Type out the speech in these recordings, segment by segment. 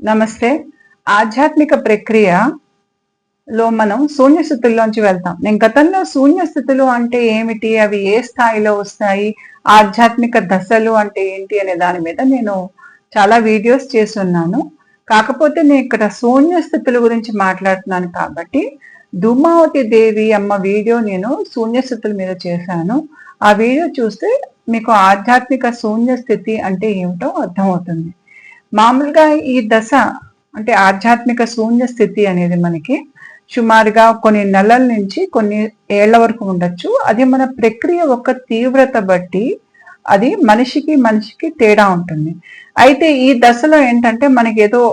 నమస్తే. ఆధ్యాత్మిక ప్రక్రియలో మనం శూన్య స్థితుల్లోంచి వెళ్తాం. నేను గతంలో శూన్య స్థితులు అంటే ఏమిటి? అవి ఏ స్థాయిలో వస్తాయి? ఆధ్యాత్మిక దశలు అంటే ఏంటి? అనే దాని మీద నేను చాలా వీడియోస్ చేసున్నాను. కాకపోతే నేను ఇక్కడ శూన్య స్థితుల గురించి మాట్లాడుతున్నాను కాబట్టి, ధూమావతి దేవి అమ్మ వీడియో నేను శూన్య స్థితుల మీద చేశాను. ఆ వీడియో చూస్తే మీకు ఆధ్యాత్మిక శూన్య స్థితి అంటే ఏమిటో అర్థమవుతుంది. మామూలుగా ఈ దశ అంటే ఆధ్యాత్మిక శూన్య స్థితి అనేది మనకి సుమారుగా కొన్ని నెలల నుంచి కొన్ని ఏళ్ల వరకు ఉండొచ్చు. అది మన ప్రక్రియ ఒక తీవ్రత బట్టి అది మనిషికి తేడా ఉంటుంది. అయితే ఈ దశలో ఏంటంటే మనకేదో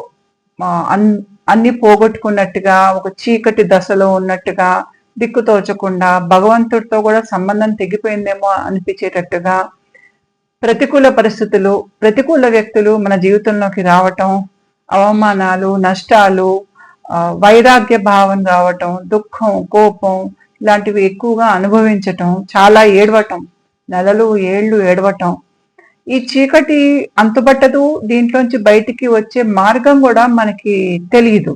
అన్ని పోగొట్టుకున్నట్టుగా, ఒక చీకటి దశలో ఉన్నట్టుగా, దిక్కుతోచకుండా, భగవంతుడితో కూడా సంబంధం తెగిపోయిందేమో అనిపించేటట్టుగా, ప్రతికూల పరిస్థితులు, ప్రతికూల వ్యక్తులు మన జీవితంలోకి రావటం, అవమానాలు, నష్టాలు, వైరాగ్య భావం రావటం, దుఃఖం, కోపం ఇలాంటివి ఎక్కువగా అనుభవించటం, చాలా ఏడవటం, నెలలు ఏళ్ళు ఏడవటం. ఈ చీకటి అంతుబట్టదు, దీంట్లోంచి బయటికి వచ్చే మార్గం కూడా మనకి తెలియదు.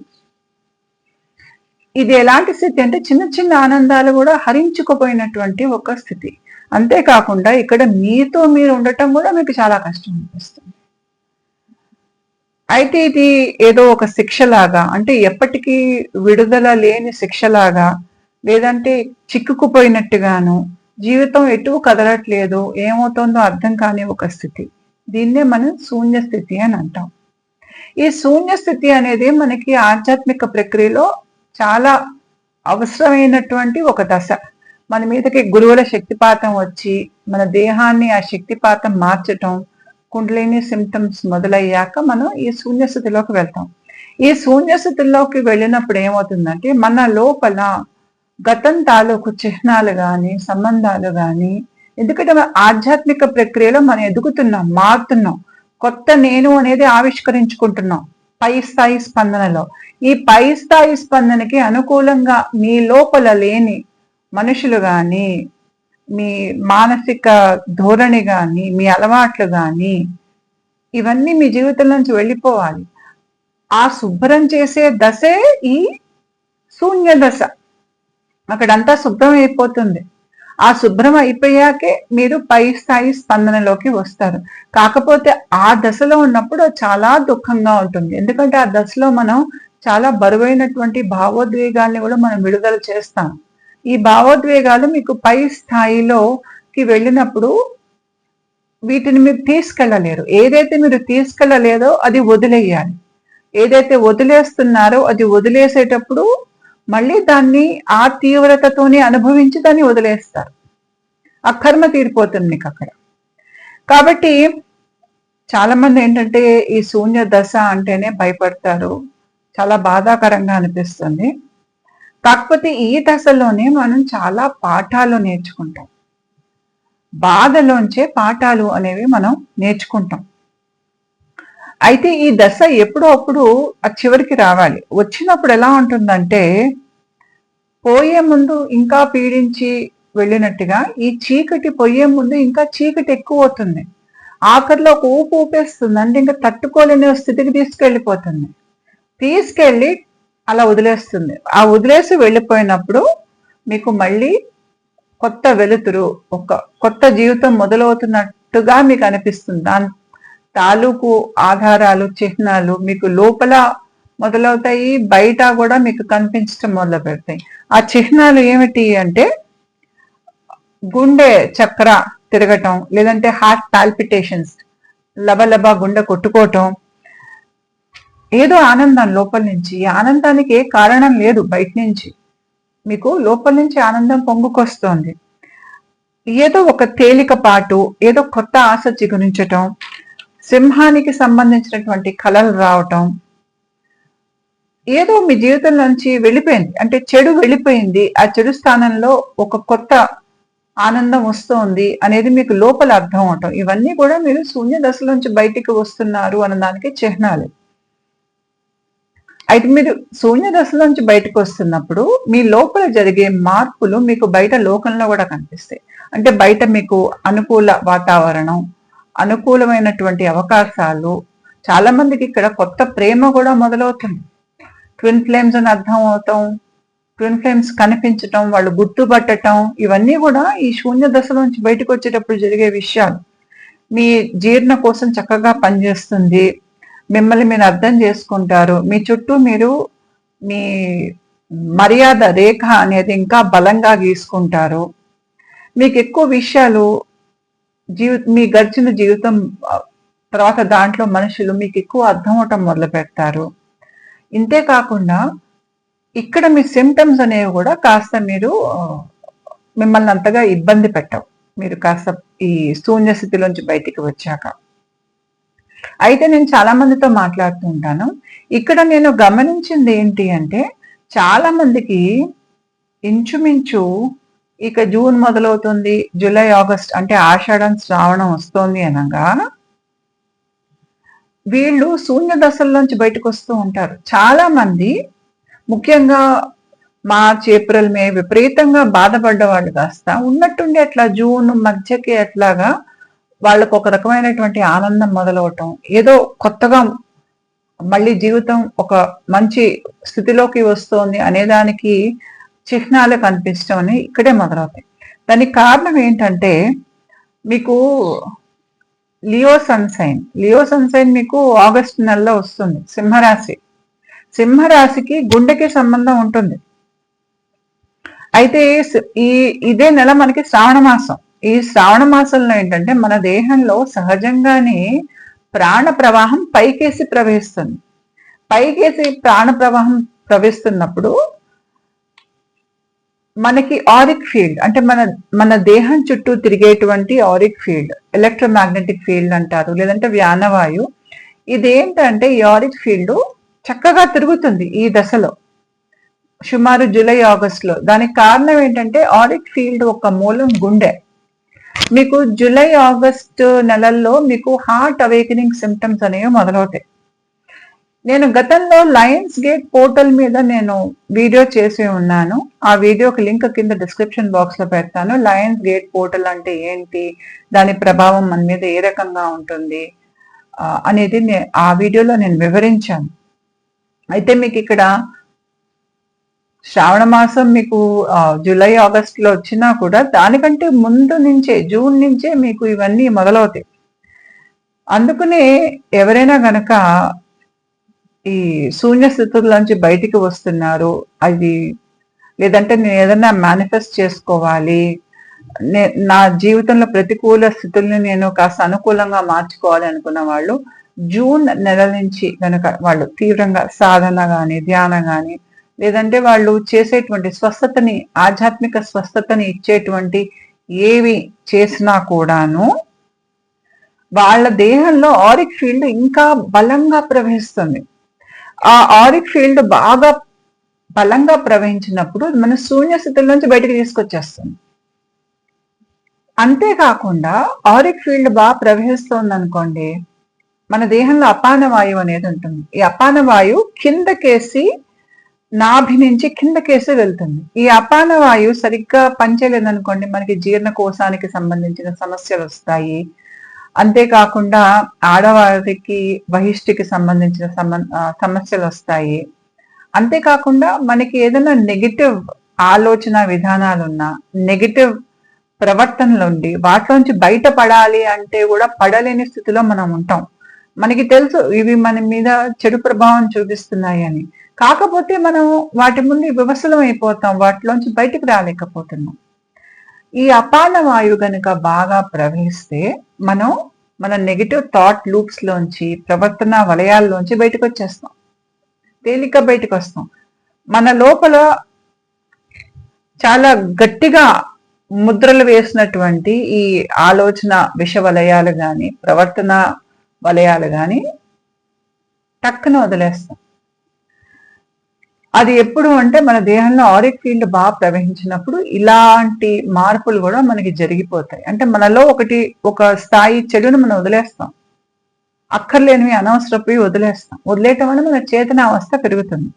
ఇది ఎలాంటి స్థితి అంటే చిన్న చిన్న ఆనందాలు కూడా హరించుకుపోయినటువంటి ఒక స్థితి. అంతేకాకుండా ఇక్కడ మీతో మీరు ఉండటం కూడా మీకు చాలా కష్టం అనిపిస్తుంది. అయితే ఇది ఏదో ఒక శిక్షలాగా, అంటే ఎప్పటికీ విడుదల లేని శిక్షలాగా, లేదంటే చిక్కుకుపోయినట్టుగాను, జీవితం ఎటు కదలట్లేదు, ఏమవుతుందో అర్థం కాని ఒక స్థితి. దీన్నే మనం శూన్య స్థితి అని అంటాం. ఈ శూన్య స్థితి అనేది మనకి ఆధ్యాత్మిక ప్రక్రియలో చాలా అవసరమైనటువంటి ఒక దశ. మన మీదకి గురువుల శక్తిపాతం వచ్చి మన దేహాన్ని ఆ శక్తిపాతం మార్చటం, కుండలిని సిమ్టమ్స్ మొదలయ్యాక మనం ఈ శూన్యస్థితిలోకి వెళ్తాం. ఈ శూన్యస్థితిలోకి వెళ్ళినప్పుడు ఏమవుతుందంటే మన లోపల గతం తాలూకు చిహ్నాలు కానీ, సంబంధాలు కానీ, ఎందుకంటే మన ఆధ్యాత్మిక ప్రక్రియలో మనం ఎదుగుతున్నాం, మారుతున్నాం, కొత్త నేను అనేది ఆవిష్కరించుకుంటున్నాం పై స్థాయి స్పందనలో. ఈ పై స్థాయి స్పందనకి అనుకూలంగా మీ లోపల లేని మనుషులు కానీ, మీ మానసిక ధోరణి కానీ, మీ అలవాట్లు కానీ, ఇవన్నీ మీ జీవితం నుంచి వెళ్ళిపోవాలి. ఆ శుభ్రం చేసే దశే ఈ శూన్య దశ. అక్కడంతా శుభ్రం అయిపోతుంది. ఆ శుభ్రం అయిపోయాకే మీరు పై స్థాయి స్పందనలోకి వస్తారు. కాకపోతే ఆ దశలో ఉన్నప్పుడు చాలా దుఃఖంగా ఉంటుంది. ఎందుకంటే ఆ దశలో మనం చాలా బరువైనటువంటి భావోద్వేగాల్ని కూడా మనం విడుదల చేస్తాం. ఈ భావోద్వేగాలు మీకు పై స్థాయిలోకి వెళ్ళినప్పుడు వీటిని మీరు తీసుకెళ్ళలేరు. ఏదైతే మీరు తీసుకెళ్ళలేదో అది వదిలేయాలి. ఏదైతే వదిలేస్తున్నారో అది వదిలేసేటప్పుడు మళ్ళీ దాన్ని ఆ తీవ్రతతోనే అనుభవించి దాన్ని వదిలేస్తారు. ఆ కర్మ తీరిపోతుంది మీకు అక్కడ. కాబట్టి చాలా మంది ఏంటంటే ఈ శూన్య దశ అంటేనే భయపడతారు, చాలా బాధాకరంగా అనిపిస్తుంది. కాకపోతే ఈ దశలోనే మనం చాలా పాఠాలు నేర్చుకుంటాం. బాధలోంచే పాఠాలు అనేవి మనం నేర్చుకుంటాం. అయితే ఈ దశ ఎప్పుడో అప్పుడు ఆ చివరికి రావాలి. వచ్చినప్పుడు ఎలా ఉంటుందంటే, పోయే ముందు ఇంకా పీడించి వెళ్ళినట్టుగా ఈ చీకటి పోయే ముందు ఇంకా చీకటి ఎక్కువ అవుతుంది. ఆఖరిలో ఒక ఊపు ఊపేస్తుంది. అంటే ఇంకా తట్టుకోలేని స్థితికి తీసుకెళ్ళిపోతుంది. తీసుకెళ్ళి అలా వదిలేస్తుంది. ఆ వదిలేసి వెళ్ళిపోయినప్పుడు మీకు మళ్ళీ కొత్త వెలుతురు, ఒక కొత్త జీవితం మొదలవుతున్నట్టుగా మీకు అనిపిస్తుంది. దాని తాలూకు ఆధారాలు, చిహ్నాలు మీకు లోపల మొదలవుతాయి, బయట కూడా మీకు కనిపించడం మొదలు పెడతాయి. ఆ చిహ్నాలు ఏమిటి అంటే గుండె చక్ర తిరగటం, లేదంటే హార్ట్ పాల్పిటేషన్స్, లబలబా గుండె కొట్టుకోవటం, ఏదో ఆనందం లోపల నుంచి. ఆనందానికి ఏ కారణం లేదు, బయట నుంచి మీకు లోపల నుంచి ఆనందం పొంగుకొస్తోంది. ఏదో ఒక తేలికపాటు, ఏదో కొత్త ఆశ చిగురించటం, సింహానికి సంబంధించినటువంటి కళలు రావటం, ఏదో మీ జీవితం నుంచి వెళ్ళిపోయింది, అంటే చెడు వెళ్ళిపోయింది, ఆ చెడు స్థానంలో ఒక కొత్త ఆనందం వస్తోంది అనేది మీకు లోపల అర్థం అవటం. ఇవన్నీ కూడా మీరు శూన్య దశలోంచి బయటికి వస్తున్నారు అన్నదానికి చిహ్నాలు. అయితే మీరు శూన్య దశలోంచి బయటకు వస్తున్నప్పుడు మీ లోపల జరిగే మార్పులు మీకు బయట లోకంలో కూడా కనిపిస్తాయి. అంటే బయట మీకు అనుకూల వాతావరణం, అనుకూలమైనటువంటి అవకాశాలు, చాలా మందికి ఇక్కడ కొత్త ప్రేమ కూడా మొదలవుతుంది. ట్విన్ ఫ్లేమ్స్ అని అర్థం అవుతాం, ట్విన్ ఫ్లేమ్స్ కనిపించటం, వాళ్ళు గుర్తుపట్టటం, ఇవన్నీ కూడా ఈ శూన్య దశలోంచి బయటకు వచ్చేటప్పుడు జరిగే విషయాలు. మీ జీర్ణ కోసం చక్కగా పనిచేస్తుంది, మిమ్మల్ని మీరు అర్థం చేసుకుంటారు, మీ చుట్టూ మీరు మీ మర్యాద రేఖ అనేది ఇంకా బలంగా గీసుకుంటారు. మీకు ఎక్కువ విషయాలు మీ గడిచిన జీవితం తర్వాత దాంట్లో మనుషులు మీకు ఎక్కువ అర్థం అవటం మొదలు పెడతారు. ఇంతే కాకుండా ఇక్కడ మీ సిమ్టమ్స్ అనేవి కూడా కాస్త మీరు మిమ్మల్ని అంతగా ఇబ్బంది పెట్టవు, మీరు కాస్త ఈ శూన్య స్థితిలోంచి బయటికి వచ్చాక. అయితే నేను చాలా మందితో మాట్లాడుతూ ఉంటాను. ఇక్కడ నేను గమనించింది ఏంటి అంటే, చాలా మందికి ఇంచుమించు ఇక జూన్ మొదలవుతుంది, జూలై ఆగస్ట్ అంటే ఆషాఢం శ్రావణం వస్తోంది అనగా వీళ్ళు శూన్య దశల్లోంచి బయటకు వస్తూ ఉంటారు. చాలా మంది ముఖ్యంగా మార్చ్ ఏప్రిల్ మే విపరీతంగా బాధపడ్డ వాళ్ళు కాస్త ఉన్నట్టుండి అట్లా జూన్ మధ్యకి అట్లాగా వాళ్ళకు ఒక రకమైనటువంటి ఆనందం మొదలవటం, ఏదో కొత్తగా మళ్ళీ జీవితం ఒక మంచి స్థితిలోకి వస్తోంది అనేదానికి చిహ్నాలు కనిపించడం అని ఇక్కడే మొదలవుతాయి. దానికి కారణం ఏంటంటే, మీకు లియో సన్సైన్ మీకు ఆగస్టు నెలలో వస్తుంది. సింహరాశికి గుండెకి సంబంధం ఉంటుంది. అయితే ఇదే నెల మనకి శ్రావణ మాసం. ఈ శ్రావణ మాసంలో ఏంటంటే మన దేహంలో సహజంగానే ప్రాణ ప్రవాహం పైకేసి ప్రవహిస్తుంది. పైకేసి ప్రాణ ప్రవాహం ప్రవహిస్తున్నప్పుడు మనకి ఆరిక్ ఫీల్డ్ అంటే మన దేహం చుట్టూ తిరిగేటువంటి ఆరిక్ ఫీల్డ్, ఎలక్ట్రోమాగ్నెటిక్ ఫీల్డ్ అంటారు, లేదంటే వ్యానవాయు. ఇదేంటంటే ఈ ఆరిక్ ఫీల్డ్ చక్కగా తిరుగుతుంది ఈ దశలో, సుమారు జూలై ఆగస్టులో. దానికి కారణం ఏంటంటే ఆరిక్ ఫీల్డ్ ఒక మూలం గుండె. మీకు జూలై ఆగస్ట్ నెలల్లో మీకు హార్ట్ అవేకనింగ్ సిమ్టమ్స్ అనేవి మొదలవుతాయి. నేను గతంలో లయన్స్ గేట్ పోర్టల్ మీద నేను వీడియో చేసి ఉన్నాను. ఆ వీడియోకి లింక్ కింద డిస్క్రిప్షన్ బాక్స్ లో పెడతాను. లయన్స్ గేట్ పోర్టల్ అంటే ఏంటి, దాని ప్రభావం మన మీద ఏ రకంగా ఉంటుంది అనేది ఆ వీడియోలో నేను వివరించాను. అయితే మీకు ఇక్కడ శ్రావణ మాసం మీకు జూలై ఆగస్ట్ లో వచ్చినా కూడా దానికంటే ముందు నుంచే, జూన్ నుంచే మీకు ఇవన్నీ మొదలవుతాయి. అందుకనే ఎవరైనా గనక ఈ శూన్య స్థితుల్లోంచి బయటికి వస్తున్నారు, అది లేదంటే నేను ఏదైనా మేనిఫెస్ట్ చేసుకోవాలి, నా జీవితంలో ప్రతికూల స్థితుల్ని నేను కాస్త అనుకూలంగా మార్చుకోవాలి అనుకున్న వాళ్ళు జూన్ నెల నుంచి కనుక వాళ్ళు తీవ్రంగా సాధన కానీ ధ్యానం కానీ, లేదంటే వాళ్ళు చేసేటువంటి స్వస్థతని, ఆధ్యాత్మిక స్వస్థతని ఇచ్చేటువంటి ఏవి చేసినా కూడాను వాళ్ళ దేహంలో ఆరిక్ ఫీల్డ్ ఇంకా బలంగా ప్రవహిస్తుంది. ఆ ఆరిక్ ఫీల్డ్ బాగా బలంగా ప్రవహించినప్పుడు మన శూన్య స్థితుల నుంచి బయటకు తీసుకొచ్చేస్తుంది. అంతేకాకుండా ఆరిక్ ఫీల్డ్ బాగా ప్రవహిస్తోంది అనుకోండి, మన దేహంలో అపాన వాయువు అనేది ఉంటుంది. ఈ అపాన వాయువు కిందకేసి, నాభి నుంచి కిందకేసి వెళ్తుంది. ఈ అపాన వాయువు సరిగ్గా పనిచేయలేదనుకోండి, మనకి జీర్ణకోశానికి సంబంధించిన సమస్యలు వస్తాయి. అంతేకాకుండా ఆడవారికి బహిష్టికి సంబంధించిన సమస్యలు వస్తాయి. అంతేకాకుండా మనకి ఏదైనా నెగిటివ్ ఆలోచన విధానాలున్నా, నెగిటివ్ ప్రవర్తనలుండి వాటిలోంచి బయటపడాలి అంటే కూడా పడలేని స్థితిలో మనం ఉంటాం. మనకి తెలుసు ఇవి మన మీద చెడు ప్రభావం చూపిస్తున్నాయి అని, కాకపోతే మనం వాటి ముందు వివసలం అయిపోతాం, వాటిలోంచి బయటకు రాలేకపోతున్నాం. ఈ అపాన వాయువు గనుక బాగా ప్రవహిస్తే మన నెగిటివ్ థాట్ లూప్స్ లోంచి, ప్రవర్తన వలయాల్లోంచి బయటకు వచ్చేస్తాం, తేలిక బయటకు వస్తాం. మన లోపల చాలా గట్టిగా ముద్రలు వేసినటువంటి ఈ ఆలోచన విష వలయాలు గాని, ప్రవర్తన వలయాలు గాని టక్కున వదిలేస్తాం. అది ఎప్పుడు అంటే మన దేహంలో ఆరిక్ ఫీల్డ్ బాగా ప్రవహించినప్పుడు ఇలాంటి మార్పులు కూడా మనకి జరిగిపోతాయి. అంటే మనలో ఒక స్థాయి చెడును మనం వదిలేస్తాం, అక్కర్లేనివి అనవసరపు వదిలేస్తాం. వదిలేయటం వల్ల మన చేతన అవస్థ పెరుగుతుంది.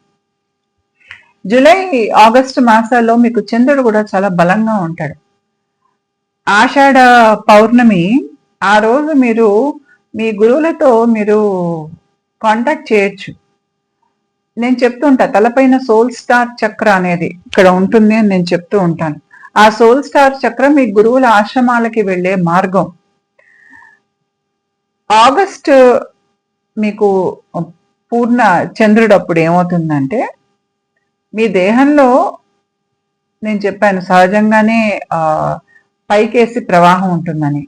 జూలై ఆగస్టు మాసాల్లో మీకు చంద్రుడు కూడా చాలా బలంగా ఉంటాడు. ఆషాఢ పౌర్ణమి ఆ రోజు మీరు మీ గురువులతో మీరు కాంటాక్ట్ చేయొచ్చు. నేను చెప్తూ ఉంటా, తలపైన సోల్ స్టార్ చక్ర అనేది ఇక్కడ ఉంటుంది అని నేను చెప్తూ ఉంటాను. ఆ సోల్ స్టార్ చక్ర మీ గురువుల ఆశ్రమాలకి వెళ్ళే మార్గం. ఆగస్ట్ మీకు పూర్ణ చంద్రుడు అప్పుడు ఏమవుతుందంటే, మీ దేహంలో నేను చెప్పాను సహజంగానే పైకేసి ప్రవాహం ఉంటుందని.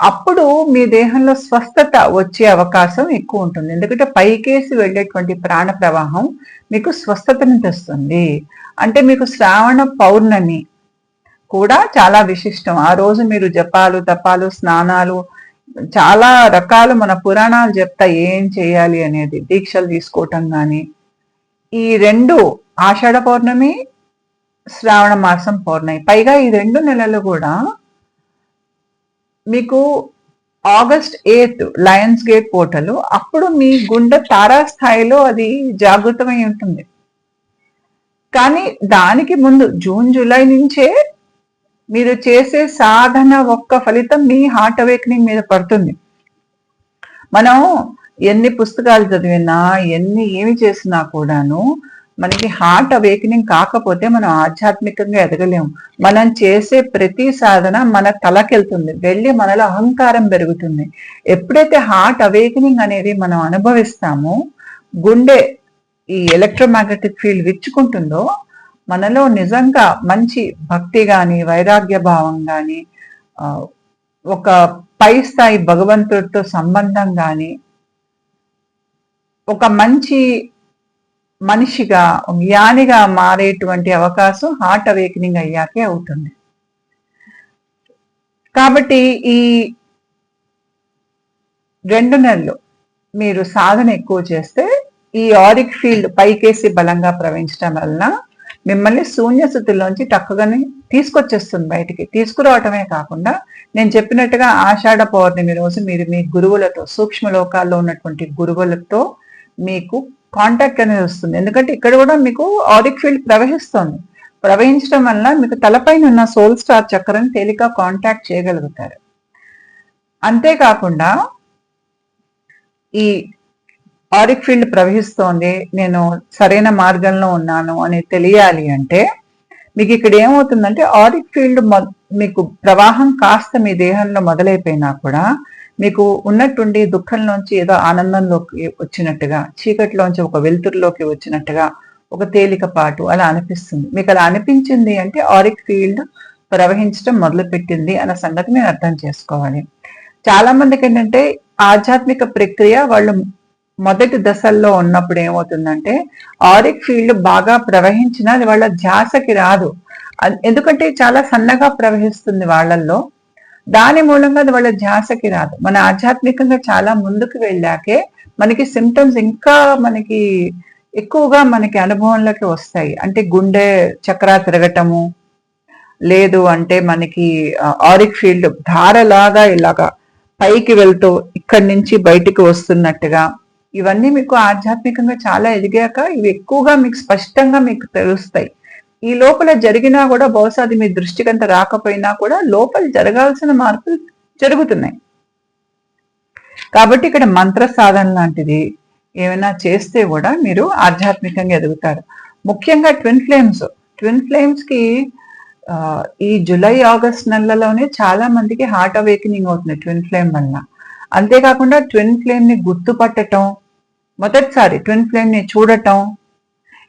అప్పుడు మీ దేహంలో స్వస్థత వచ్చే అవకాశం ఎక్కువ ఉంటుంది. ఎందుకంటే పైకేసి వెళ్ళేటువంటి ప్రాణ ప్రవాహం మీకు స్వస్థతని తెస్తుంది. అంటే మీకు శ్రావణ పౌర్ణమి కూడా చాలా విశిష్టం. ఆ రోజు మీరు జపాలు, తపాలు, స్నానాలు చాలా రకాలు మన పురాణాలు చెప్తాయి ఏం చేయాలి అనేది. దీక్షలు తీసుకోవటం కానీ, ఈ 2 ఆషాఢ పౌర్ణమి, శ్రావణ మాసం పౌర్ణమి, పైగా ఈ 2 నెలలు కూడా మీకు ఆగస్ట్ 8 లయన్స్ గేట్ పోర్టల్, అప్పుడు మీ గుండె తారాస్థాయిలో అది జాగృతమై ఉంటుంది. కానీ దానికి ముందు జూన్ జూలై నుంచే మీరు చేసే సాధన ఒక్క ఫలితం మీ హార్ట్ అవేకనింగ్ మీద పడుతుంది. మనం ఎన్ని పుస్తకాలు చదివినా ఏమి చేసినా కూడాను మనకి హార్ట్ అవేకనింగ్ కాకపోతే మనం ఆధ్యాత్మికంగా ఎదగలేము. మనం చేసే ప్రతి సాధన మన తలకెళ్తుంది, వెళ్ళి మనలో అహంకారం పెరుగుతుంది. ఎప్పుడైతే హార్ట్ అవేకనింగ్ అనేది మనం అనుభవిస్తామో, గుండె ఈ ఎలక్ట్రోమాగ్నెటిక్ ఫీల్డ్ విచ్చుకుంటుందో, మనలో నిజంగా మంచి భక్తి కానీ, వైరాగ్య భావం కానీ, ఒక పై స్థాయి భగవంతుడితో సంబంధం కానీ, ఒక మంచి మనిషిగా, జ్ఞానిగా మారేటువంటి అవకాశం హార్ట్ అవేకనింగ్ అయ్యాకే అవుతుంది. కాబట్టి ఈ 2 నెలలు మీరు సాధన ఎక్కువ చేస్తే ఈ ఆరిక్ ఫీల్డ్ పైకేసి బలంగా ప్రవహించడం వలన మిమ్మల్ని శూన్య స్థితిలోంచి టక్కుగానే తీసుకొచ్చేస్తుంది బయటికి. తీసుకురావటమే కాకుండా నేను చెప్పినట్టుగా ఆషాఢ పౌర్ణమి రోజు మీరు మీ గురువులతో, సూక్ష్మ లోకాల్లో ఉన్నటువంటి గురువులతో మీకు కాంటాక్ట్ అనేది వస్తుంది. ఎందుకంటే ఇక్కడ కూడా మీకు ఆరిక్ ఫీల్డ్ ప్రవహిస్తుంది. ప్రవహించడం వల్ల మీకు తలపైన ఉన్న సోల్ స్టార్ చక్రాన్ని తేలిక కాంటాక్ట్ చేయగలుగుతారు. అంతేకాకుండా ఈ ఆరిక్ ఫీల్డ్ ప్రవహిస్తోంది, నేను సరైన మార్గంలో ఉన్నాను అని తెలియాలి అంటే మీకు ఇక్కడ ఏమవుతుందంటే, ఆరిక్ ఫీల్డ్ మీకు ప్రవాహం కాస్త మీ దేహంలో మొదలైపోయినా కూడా మీకు ఉన్నటువంటి దుఃఖంలోంచి ఏదో ఆనందంలోకి వచ్చినట్టుగా, చీకటిలోంచి ఒక వెలుతురులోకి వచ్చినట్టుగా, ఒక తేలికపాటు అలా అనిపిస్తుంది. మీకు అలా అనిపించింది అంటే ఆరిక్ ఫీల్డ్ ప్రవహించడం మొదలుపెట్టింది అన్న సంగతి మీరు అర్థం చేసుకోవాలి. చాలా మందికి ఏంటంటే ఆధ్యాత్మిక ప్రక్రియ వాళ్ళు మొదటి దశల్లో ఉన్నప్పుడు ఏమవుతుందంటే, ఆరిక్ ఫీల్డ్ బాగా ప్రవహించినా అది వాళ్ళ ధ్యాసకి రాదు. ఎందుకంటే చాలా సన్నగా ప్రవహిస్తుంది వాళ్ళల్లో, దాని మూలంగా అది వాళ్ళ ధ్యాసకి రాదు. మన ఆధ్యాత్మికంగా చాలా ముందుకు వెళ్ళాకే మనకి సిమ్టమ్స్ ఇంకా మనకి ఎక్కువగా మనకి అనుభవంలోకి వస్తాయి. అంటే గుండె చక్రా తిరగటము, లేదు అంటే మనకి ఆరిక్ ఫీల్డ్ ధారలాగా ఇలాగా పైకి వెళ్తూ ఇక్కడి నుంచి బయటికి వస్తున్నట్టుగా, ఇవన్నీ మీకు ఆధ్యాత్మికంగా చాలా ఎదిగాక ఇవి ఎక్కువగా మీకు స్పష్టంగా మీకు తెలుస్తాయి. ఈ లోపల జరిగినా కూడా బహుశా అది మీ దృష్టికంత రాకపోయినా కూడా లోపల జరగాల్సిన మార్పులు జరుగుతున్నాయి. కాబట్టి ఇక్కడ మంత్ర సాధన లాంటిది ఏమైనా చేస్తే కూడా మీరు ఆధ్యాత్మికంగా ఎదుగుతారు. ముఖ్యంగా ట్విన్ ఫ్లేమ్స్ కి ఈ జూలై ఆగస్ట్ నెలలోనే చాలా మందికి హార్ట్ అవేకనింగ్ అవుతుంది ట్విన్ ఫ్లేమ్ వల్ల. అంతేకాకుండా ట్విన్ ఫ్లేమ్ ని గుర్తుపట్టటం, మొదటిసారి ట్విన్ ఫ్లేమ్ ని చూడటం,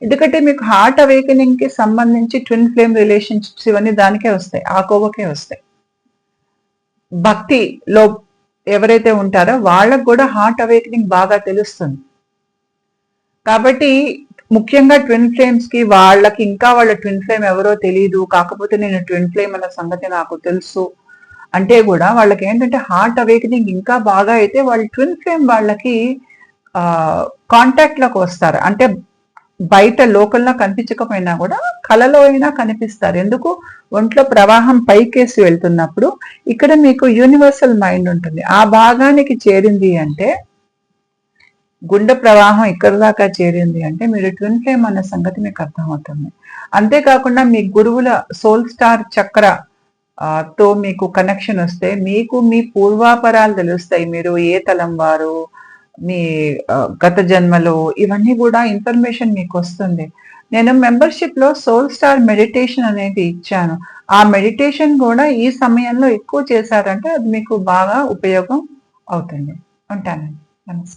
ఎందుకంటే మీకు హార్ట్ అవేకనింగ్ కి సంబంధించి ట్విన్ ఫ్లేమ్ రిలేషన్షిప్స్ ఇవన్నీ దానికే వస్తాయి, ఆ కోవకే వస్తాయి. భక్తిలో ఎవరైతే ఉంటారో వాళ్ళకు కూడా హార్ట్ అవేకనింగ్ బాగా తెలుస్తుంది. కాబట్టి ముఖ్యంగా ట్విన్ ఫ్లేమ్స్ కి వాళ్ళకి ఇంకా వాళ్ళ ట్విన్ ఫ్లేమ్ ఎవరో తెలియదు, కాకపోతే నేను ట్విన్ ఫ్లేమ్ అన్న సంగతి నాకు తెలుసు అంటే కూడా వాళ్ళకి ఏంటంటే హార్ట్ అవేకనింగ్ ఇంకా బాగా అయితే వాళ్ళు ట్విన్ ఫ్లేమ్ వాళ్ళకి కాంటాక్ట్ లోకి వస్తారు. అంటే బయట లోకల్లో కనిపించకపోయినా కూడా కలలో అయినా కనిపిస్తారు. ఎందుకు? ఒంట్లో ప్రవాహం పైకేసి వెళ్తున్నప్పుడు ఇక్కడ మీకు యూనివర్సల్ మైండ్ ఉంటుంది. ఆ భాగానికి చేరింది అంటే, గుండె ప్రవాహం ఇక్కడ దాకా చేరింది అంటే మీరు ట్విన్ ఫ్లేమ్ అన్న సంగతి మీకు అర్థమవుతుంది. అంతేకాకుండా మీ గురువుల సోల్ స్టార్ చక్ర తో మీకు కనెక్షన్ వస్తే మీకు మీ పూర్వాపరాలు తెలుస్తాయి. మీరు ఏ తలం వారు, మీ గత జన్మలో ఇవన్నీ కూడా ఇన్ఫర్మేషన్ మీకు వస్తుంది. నేను మెంబర్‌షిప్‌లో సోల్ స్టార్ మెడిటేషన్ అనేది ఇచ్చాను. ఆ మెడిటేషన్ కూడా ఈ సమయంలో ఎక్కువ చేశారంటే అది మీకు బాగా ఉపయోగం అవుతుంది. ఉంటానండి. నమస్కారం.